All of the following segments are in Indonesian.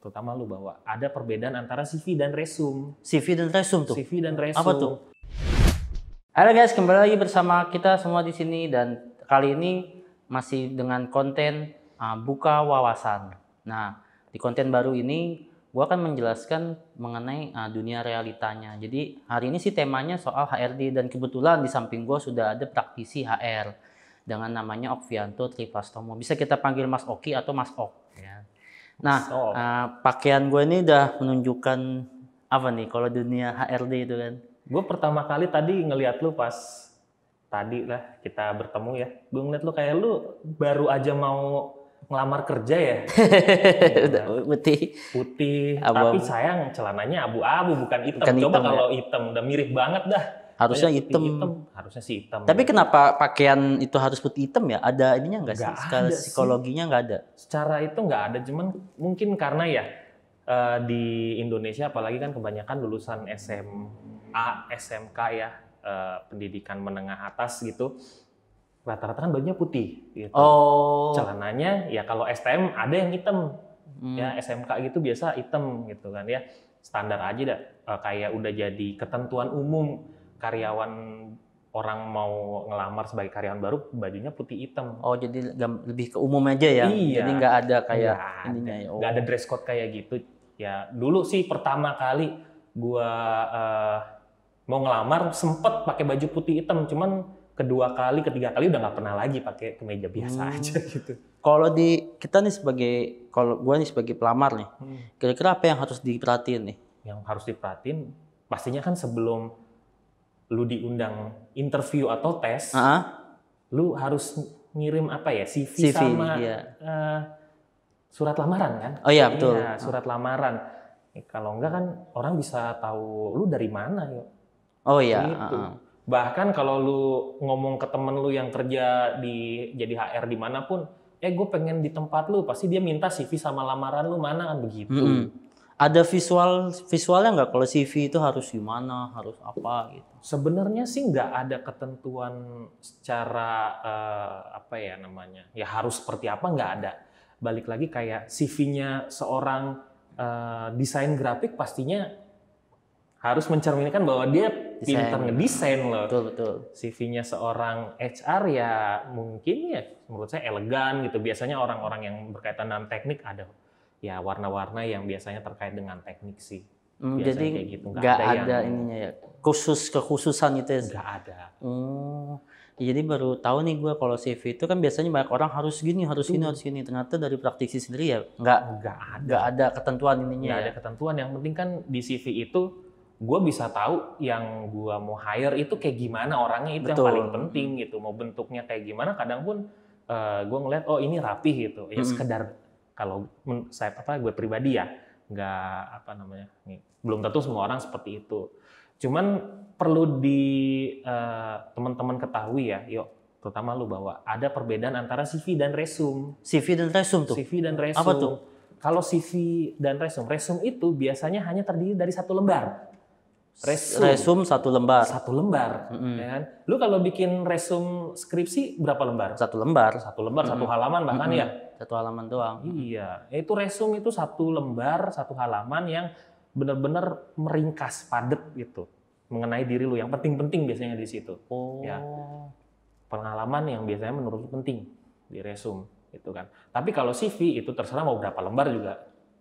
terutama lu bahwa ada perbedaan antara CV dan resume. CV dan resume tuh. CV dan resume. Apa tuh? Halo guys, kembali lagi bersama kita semua di sini dan kali ini masih dengan konten buka wawasan. Nah, di konten baru ini gua akan menjelaskan mengenai dunia realitanya. Jadi hari ini sih temanya soal HRD dan kebetulan di samping gua sudah ada praktisi HR dengan namanya Okvianto Trivastomo. Bisa kita panggil Mas Oki atau Mas Ok. Ya. Nah, pakaian gue ini udah menunjukkan apa nih kalau dunia HRD itu kan? Gue pertama kali tadi ngeliat lu pas tadi lah kita bertemu ya. Gue ngeliat lu kayak lu baru aja mau ngelamar kerja ya. Putih. Tapi sayang celananya abu-abu bukan hitam. Coba kalau hitam udah mirip banget dah. Harusnya hitam. Harusnya sih hitam. Tapi kenapa pakaian itu harus putih hitam ya? Ada ininya nggak sih? Skala psikologinya nggak ada? Secara itu nggak ada, cuman mungkin karena ya di Indonesia apalagi kan kebanyakan lulusan SMA, SMK ya, pendidikan menengah atas gitu, rata-rata kan bajunya putih gitu. Celananya ya kalau STM ada yang hitam, ya SMK gitu biasa hitam gitu kan ya, standar aja dah, kayak udah jadi ketentuan umum. Karyawan orang mau ngelamar sebagai karyawan baru bajunya putih hitam. Oh jadi lebih ke umum aja ya? Iya. Jadi nggak ada kayak ininya ya? Nggak ada dress code kayak gitu. Ya dulu sih pertama kali gua mau ngelamar sempet pakai baju putih hitam, cuman kedua kali, ketiga kali udah nggak pernah lagi pakai kemeja biasa aja gitu. Kalau kita nih kalau gua nih sebagai pelamar nih, kira-kira apa yang harus diperhatiin nih? Yang harus diperhatiin pastinya kan sebelum lu diundang interview atau tes, lu harus ngirim apa ya, CV sama surat lamaran kan? Oh iya betul. Iya, surat lamaran. Kalau enggak kan orang bisa tahu lu dari mana ya. Oh iya. Gitu. Bahkan kalau lu ngomong ke temen lu yang kerja jadi HR dimanapun, gue pengen di tempat lu, pasti dia minta CV sama lamaran lu mana kan begitu. Ada visualnya nggak kalau CV itu harus gimana, harus apa gitu? Sebenarnya sih nggak ada ketentuan secara apa ya namanya, ya harus seperti apa nggak ada. Balik lagi kayak CV-nya seorang desain grafik pastinya harus mencerminkan bahwa dia pintar ngedesain loh. Betul. CV-nya seorang HR ya mungkin ya menurut saya elegan gitu. Biasanya orang-orang yang berkaitan dengan teknik ada ya warna-warna yang biasanya terkait dengan teknik sih. Jadi kayak gitu. Nggak ada ininya ya, kekhususan itu ya? Nggak ada. Jadi baru tahu nih gue kalau CV itu kan biasanya banyak orang harus gini, harus gini. Ternyata dari praktisi sendiri ya nggak ada ketentuan ininya. Nggak ada ketentuan. Yang penting kan di CV itu gue bisa tahu yang gue mau hire itu kayak gimana orangnya, itu yang paling penting gitu. Mau bentuknya kayak gimana, kadang pun gue ngeliat oh ini rapih gitu. Ya sekedar kalau gue pribadi ya nggak belum tentu semua orang seperti itu. Cuman perlu teman-teman ketahui ya, terutama lu bahwa ada perbedaan antara CV dan resume. CV dan resume tuh? CV dan resume. Apa tuh? Kalau CV dan resume itu biasanya hanya terdiri dari satu lembar. Resume satu lembar. Satu lembar, ya kan? Lu kalau bikin resume skripsi berapa lembar? Satu lembar. Satu halaman bahkan ya. Satu halaman doang. Iya, itu resume itu satu lembar, satu halaman yang benar-benar meringkas, padat gitu mengenai diri lu. Yang penting-penting biasanya di situ. Ya, pengalaman yang biasanya menurut lu penting di resume itu kan. Tapi kalau CV itu terserah mau berapa lembar juga.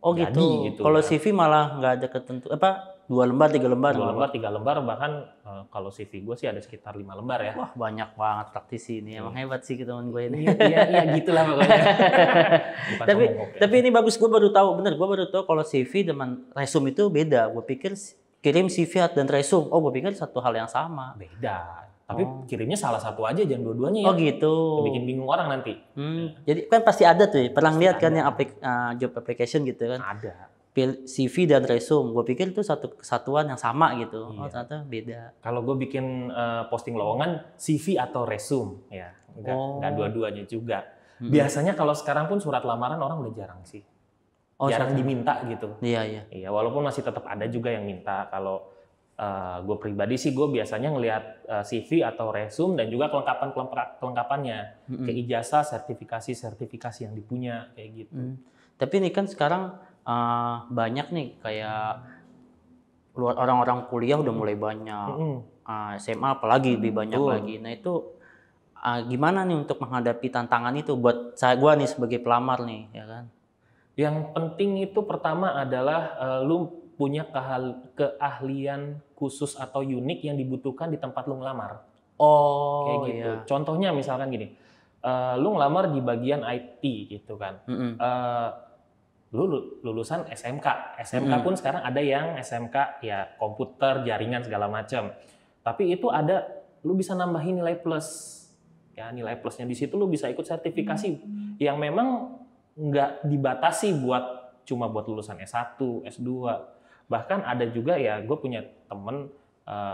Gitu. Kalau kan? CV malah nggak ada ketentuan 2 lembar, 3 lembar. 2 lembar, 3 lembar, bahkan kalau CV gue sih ada sekitar 5 lembar ya. Wah banyak banget praktisi ini, emang hebat sih teman gue ini. Iya gitulah pokoknya. tapi ini bagus, gue baru tahu kalau CV dengan resume itu beda. Gue pikir kirim CV dan resume, gue pikir satu hal yang sama. Beda. Tapi kirimnya salah satu aja, jangan dua-duanya ya. Oh gitu. Bikin bingung orang nanti. Jadi kan pasti ada tuh, pernah lihat kan yang job application gitu kan? Ada. CV dan resume, gue pikir itu satu kesatuan yang sama gitu. Oh ternyata beda. Kalau gue bikin posting lowongan CV atau resume, ya nggak dua-duanya juga. Biasanya kalau sekarang pun surat lamaran orang udah jarang sih, jarang diminta gitu. Iya. Walaupun masih tetap ada juga yang minta. Kalau gue pribadi sih gue biasanya ngelihat CV atau resume dan juga kelengkapannya, kayak ijazah, sertifikasi yang dipunya kayak gitu. Tapi ini kan sekarang banyak nih kayak orang-orang kuliah udah mulai banyak, SMA apalagi lebih banyak lagi. Nah itu gimana nih untuk menghadapi tantangan itu buat gua nih sebagai pelamar nih, ya kan? Yang penting itu pertama adalah lu punya keahlian khusus atau unik yang dibutuhkan di tempat lu ngelamar. Oh, kayak gitu. iya. Contohnya misalkan gini, lu ngelamar di bagian IT gitu kan. Lu lulusan SMK. SMK pun sekarang ada yang SMK ya komputer, jaringan segala macam. Tapi itu ada, lu bisa nambahin nilai plus. Ya nilai plusnya di situ lu bisa ikut sertifikasi yang memang nggak dibatasi cuma buat lulusan S1, S2. Bahkan ada juga ya, gue punya temen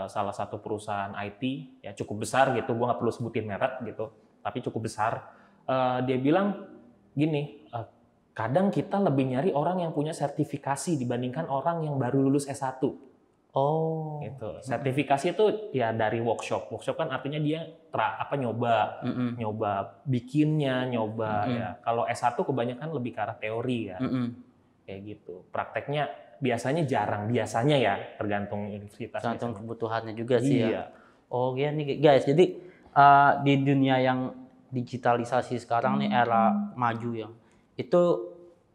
salah satu perusahaan IT ya cukup besar gitu, gue nggak perlu sebutin merek gitu, tapi cukup besar. Dia bilang gini, kadang kita lebih nyari orang yang punya sertifikasi dibandingkan orang yang baru lulus S1. Oh. Gitu. Sertifikasi itu ya dari workshop. Workshop kan artinya dia nyoba bikinnya, ya. Kalau S1 kebanyakan lebih ke arah teori ya. Kayak gitu. Prakteknya biasanya jarang, biasanya ya tergantung universitas. Tergantung kebutuhannya juga sih ya. Oh iya nih guys, jadi di dunia yang digitalisasi sekarang nih era maju yang itu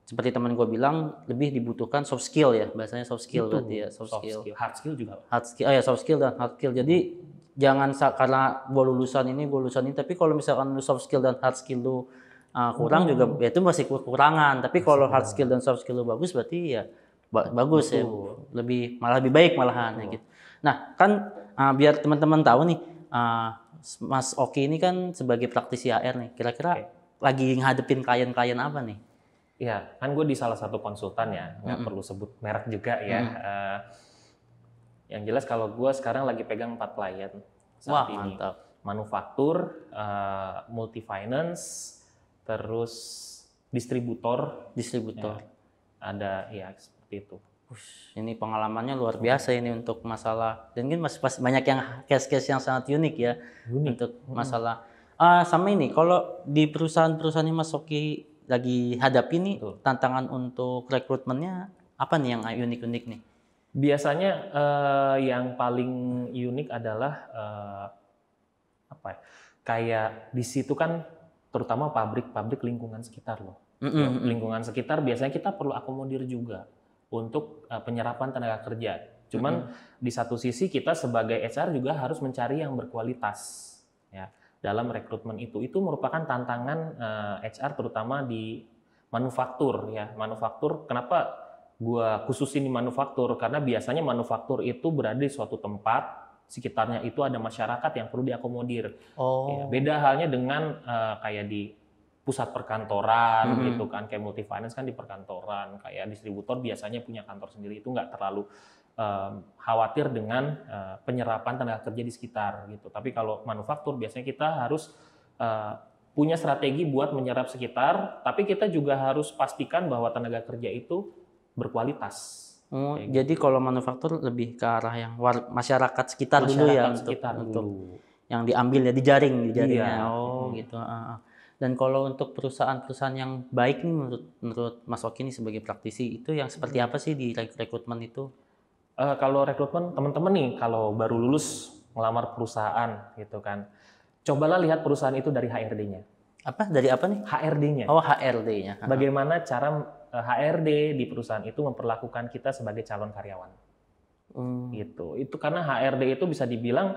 seperti teman gue bilang lebih dibutuhkan soft skill ya, bahasanya soft skill berarti ya, soft skill. Hard skill juga. Hard skill, ya soft skill dan hard skill. Jadi jangan karena gue lulusan ini, tapi kalau misalkan lu soft skill dan hard skill lu kurang juga, ya itu masih kekurangan. Tapi kalau hard skill dan soft skill lu bagus, berarti ya bagus ya, malah lebih baik malahan ya gitu. Nah kan biar teman-teman tahu nih, Mas Oki ini kan sebagai praktisi HR nih, kira-kira lagi ngadepin klien-klien apa nih? Ya, kan gue di salah satu konsultan ya, nggak perlu sebut merek juga ya. Yang jelas kalau gue sekarang lagi pegang 4 klien saat ini. Mantap. Manufaktur, multi finance, terus distributor. Ya, ada ya seperti itu. Ini pengalamannya luar biasa ini untuk masalah, dan ini masih banyak yang case-case yang sangat unik ya untuk masalah. Sama ini, kalau di perusahaan-perusahaan yang Mas Oki lagi hadapi nih, tantangan untuk rekrutmennya apa nih yang unik-unik nih? Biasanya yang paling unik adalah kayak di situ kan terutama pabrik lingkungan sekitar loh. Lingkungan sekitar biasanya kita perlu akomodir juga untuk penyerapan tenaga kerja. Cuman di satu sisi kita sebagai HR juga harus mencari yang berkualitas ya. Dalam rekrutmen itu merupakan tantangan HR terutama di manufaktur ya. Manufaktur, kenapa gua khususin di manufaktur? Karena biasanya manufaktur itu berada di suatu tempat, sekitarnya itu ada masyarakat yang perlu diakomodir. Ya, beda halnya dengan kayak di pusat perkantoran gitu kan, kayak multi finance kan di perkantoran, kayak distributor biasanya punya kantor sendiri, itu nggak terlalu khawatir dengan penyerapan tenaga kerja di sekitar gitu. Tapi kalau manufaktur biasanya kita harus punya strategi buat menyerap sekitar, tapi kita juga harus pastikan bahwa tenaga kerja itu berkualitas. Jadi kalau manufaktur lebih ke arah yang masyarakat sekitar dulu ya, untuk yang diambil ya, dijaringnya. Gitu. Dan kalau untuk perusahaan-perusahaan yang baik nih menurut Mas Oki ini sebagai praktisi, itu yang seperti apa sih di rekrutmen itu? Kalau rekrutmen teman-teman nih, kalau baru lulus ngelamar perusahaan gitu kan, cobalah lihat perusahaan itu dari HRD-nya. Apa? Dari apa nih? HRD-nya. Oh, HRD-nya. Bagaimana cara HRD di perusahaan itu memperlakukan kita sebagai calon karyawan. Gitu. Itu karena HRD itu bisa dibilang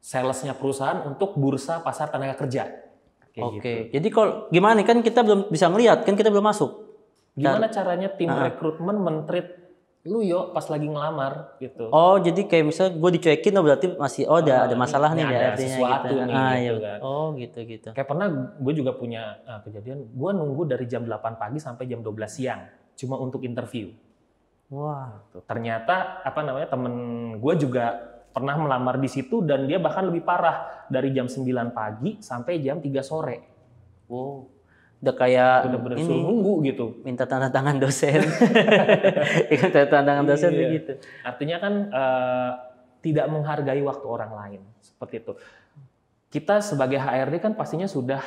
salesnya perusahaan untuk bursa pasar tenaga kerja. Oke. Jadi kalau gimana nih, kan kita belum bisa ngelihat, kan kita belum masuk. Gimana caranya tim rekrutmen men-treat lu yo pas lagi ngelamar gitu. Oh, jadi kayak misalnya gue dicuekin, berarti masih ada masalah nih ya, ada sesuatu gitu. Nih gitu kan. Oh, gitu. Kayak pernah gue juga punya kejadian, gue nunggu dari jam 8 pagi sampai jam 12 siang cuma untuk interview. Wah, ternyata temen gue juga pernah melamar di situ dan dia bahkan lebih parah, dari jam 9 pagi sampai jam 3 sore. Wow. Udah kayak bener-bener suruh nunggu gitu. Minta tanda tangan dosen. Tanda tangan dosen begitu. Artinya kan tidak menghargai waktu orang lain. Seperti itu. Kita sebagai HRD kan pastinya sudah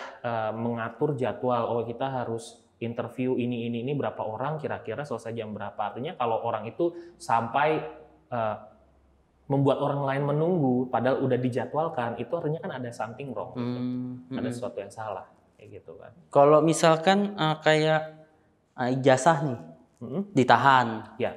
mengatur jadwal. Oh, kita harus interview ini berapa orang, kira-kira selesai jam berapa. Artinya kalau orang itu sampai membuat orang lain menunggu, padahal udah dijadwalkan, itu artinya kan ada something wrong, ada sesuatu yang salah, kayak gitu kan. Kalau misalkan kayak ijazah nih ditahan, Ya.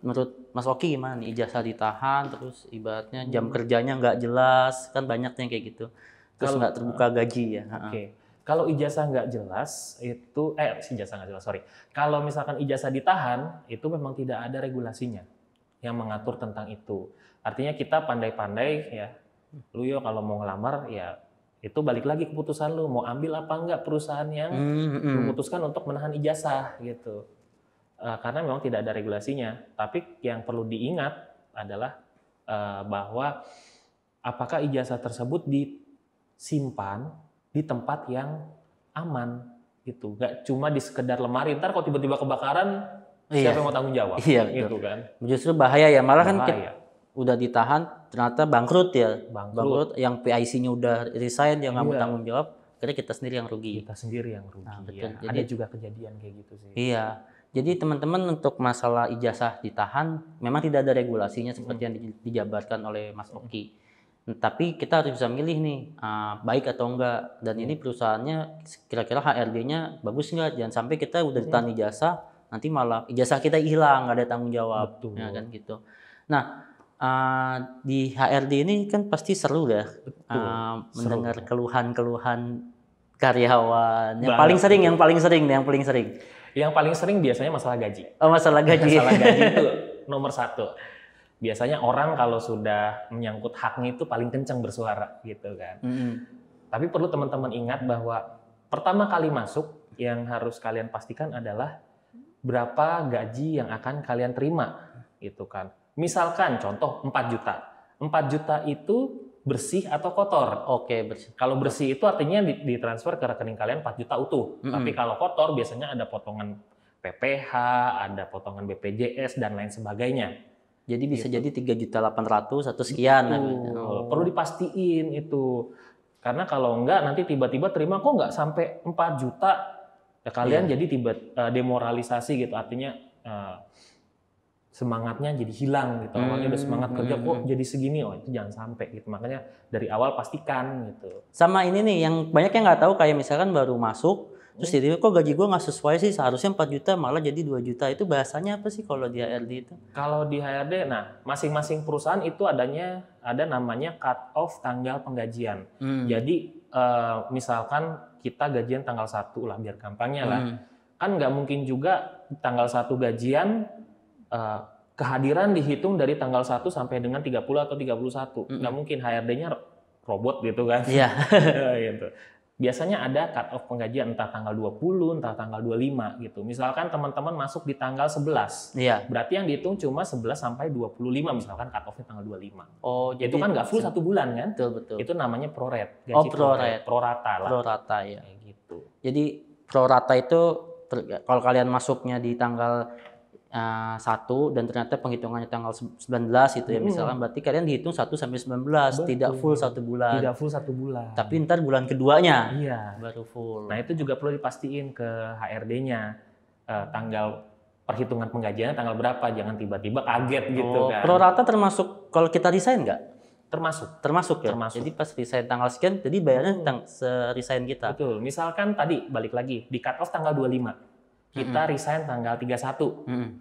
Menurut Mas Oki gimana nih, ijazah ditahan, terus ibaratnya jam kerjanya nggak jelas, kan banyak yang kayak gitu, terus nggak terbuka gaji ya. Oke. Kalau ijazah nggak jelas itu, ijazah nggak jelas, sorry. Kalau misalkan ijazah ditahan, itu memang tidak ada regulasinya yang mengatur tentang itu. Artinya kita pandai-pandai ya, lu yo kalau mau ngelamar ya itu balik lagi keputusan lu mau ambil apa enggak perusahaan yang memutuskan untuk menahan ijazah gitu. Karena memang tidak ada regulasinya. Tapi yang perlu diingat adalah bahwa apakah ijazah tersebut disimpan di tempat yang aman gitu. Nggak cuma di sekedar lemari. Ntar kalau tiba-tiba kebakaran siapa yang mau tanggung jawab? Iya, gitu kan. Justru bahaya ya, malah kan Bahaya. udah ditahan ternyata bangkrut ya. Bangkrut. Yang PIC-nya udah resign, yang nggak mau tanggung jawab, akhirnya kita sendiri yang rugi. Kita sendiri yang rugi. Nah, betul. Ya. Ada juga kejadian kayak gitu sih. Iya. Jadi teman-teman untuk masalah ijazah ditahan memang tidak ada regulasinya seperti yang dijabarkan oleh Mas Oki. Tapi kita harus bisa milih nih, baik atau enggak. Dan ini perusahaannya kira-kira HRD-nya bagus enggak. Jangan sampai kita udah ditahan ijazah, nanti malah ijazah kita hilang, nggak ada tanggung jawab. Betul. Ya kan gitu. Nah, di HRD ini kan pasti seru ya, mendengar keluhan-keluhan karyawan. Yang paling sering. Yang paling sering biasanya masalah gaji. Oh, masalah gaji. Masalah gaji itu nomor 1. Biasanya orang kalau sudah menyangkut haknya itu paling kencang bersuara gitu kan. Tapi perlu teman-teman ingat bahwa pertama kali masuk yang harus kalian pastikan adalah berapa gaji yang akan kalian terima gitu kan. Misalkan contoh 4 juta. 4 juta itu bersih atau kotor? Oke, bersih. Kalau bersih itu artinya ditransfer ke rekening kalian 4 juta utuh. Tapi kalau kotor biasanya ada potongan PPH, ada potongan BPJS dan lain sebagainya. Jadi bisa jadi 3.800.000 atau sekian. Perlu dipastiin itu. Karena kalau enggak nanti tiba-tiba terima kok nggak sampai 4 juta. Ya kalian jadi demoralisasi gitu, artinya semangatnya jadi hilang gitu. Awalnya udah semangat kerja kok jadi segini, itu jangan sampai gitu. Makanya dari awal pastikan gitu. Sama ini nih yang banyak yang nggak tahu, kayak misalkan baru masuk terus jadi kok gaji gue nggak sesuai sih, seharusnya 4 juta malah jadi 2 juta. Itu bahasanya apa sih kalau di HRD itu? Kalau di HRD, nah masing-masing perusahaan itu ada namanya cut off tanggal penggajian. Jadi misalkan kita gajian tanggal 1 lah, biar gampangnya lah. Kan nggak mungkin juga tanggal 1 gajian kehadiran dihitung dari tanggal 1 sampai dengan 30 atau 31. Nggak mungkin, HRD-nya robot gitu kan. Iya. Gitu. Biasanya ada cut off penggajian entah tanggal 20, entah tanggal 25 gitu. Misalkan teman-teman masuk di tanggal 11. Iya. Berarti yang dihitung cuma 11 sampai 25 misalkan cut off-nya tanggal 25. Oh, itu kan nggak full 1 bulan kan? Betul. Itu namanya prorate. Gaji prorate. Prorata lah. Prorata ya. Kayak gitu. Jadi prorata itu kalau kalian masuknya di tanggal 1 dan ternyata penghitungannya tanggal 19 itu ya misalkan, berarti kalian dihitung 1 sampai 19. Tidak full 1 bulan. Tidak full 1 bulan. Tapi ntar bulan keduanya baru full. Nah itu juga perlu dipastiin ke HRD-nya tanggal perhitungan penggajiannya tanggal berapa, jangan tiba-tiba kaget gitu kan. Prorata termasuk kalau kita resign nggak? Termasuk ya. Jadi pas resign tanggal sekian, jadi bayarnya se-resign kita. Betul. Misalkan tadi balik lagi di cut off tanggal 25. Kita resign tanggal 31.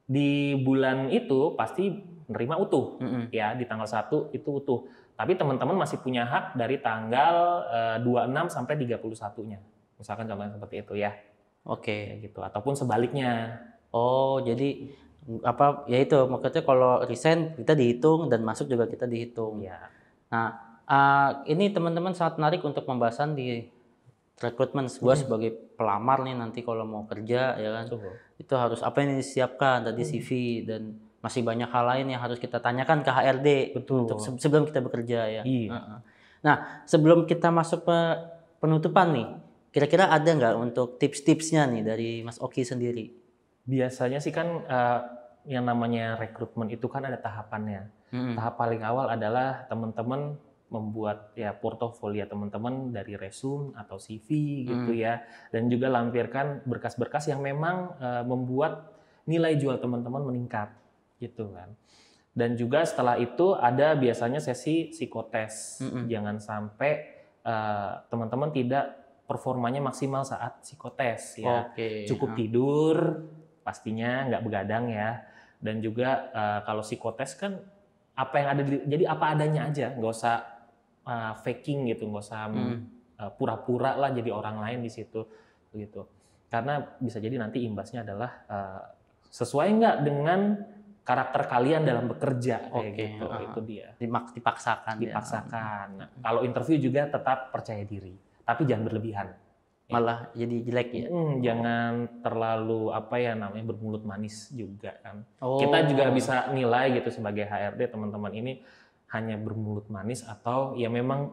Di bulan itu pasti menerima utuh. Ya, di tanggal 1 itu utuh. Tapi teman-teman masih punya hak dari tanggal 26 sampai 31-nya. Misalkan contohnya seperti itu ya. Oke. Gitu. Ataupun sebaliknya. Oh, jadi apa ya itu maksudnya kalau resign kita dihitung dan masuk juga kita dihitung. Ya. Nah, ini teman-teman sangat menarik untuk pembahasan di rekrutmen. Gue sebagai pelamar nih nanti kalau mau kerja ya kan, itu harus apa yang disiapkan tadi CV, dan masih banyak hal lain yang harus kita tanyakan ke HRD. Untuk sebelum kita bekerja ya. Nah, sebelum kita masuk ke penutupan nih, kira-kira ada nggak untuk tips-tipsnya nih dari Mas Oki sendiri? Biasanya sih kan yang namanya rekrutmen itu kan ada tahapannya. Tahap paling awal adalah teman-teman membuat ya portofolio teman-teman dari resume atau CV gitu ya, dan juga lampirkan berkas-berkas yang memang membuat nilai jual teman-teman meningkat gitu kan. Dan juga setelah itu ada biasanya sesi psikotes. Jangan sampai teman-teman tidak performanya maksimal saat psikotes ya. Cukup tidur pastinya, nggak begadang ya. Dan juga kalau psikotes kan apa yang ada jadi apa adanya aja, nggak usah faking gitu, nggak usah pura-pura lah jadi orang lain di situ gitu. Karena bisa jadi nanti imbasnya adalah sesuai nggak dengan karakter kalian dalam bekerja kayak gitu. Itu dia. Dipaksakan. Nah, kalau interview juga tetap percaya diri, tapi jangan berlebihan. Malah jadi jelek ya. Jangan terlalu bermulut manis juga kan. Kita juga bisa nilai gitu sebagai HRD teman-teman ini hanya bermulut manis atau ya memang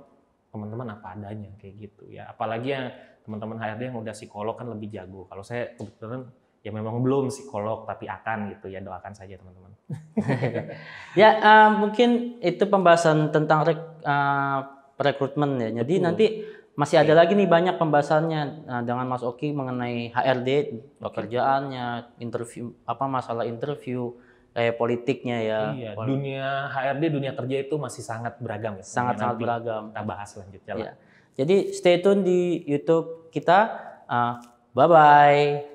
teman-teman apa adanya kayak gitu ya. Apalagi yang teman-teman HRD yang udah psikolog kan lebih jago. Kalau saya kebetulan ya memang belum psikolog tapi akan gitu ya, doakan saja teman-teman. Ya mungkin itu pembahasan tentang rekrutmen ya. Jadi nanti masih ada lagi nih banyak pembahasannya dengan Mas Oki mengenai HRD, pekerjaannya, interview masalah interview, kayak politiknya ya. Iya, dunia HRD, dunia kerja itu masih sangat beragam ya. Sangat beragam. Kita bahas selanjutnya lah. Jadi stay tune di YouTube kita. Bye bye.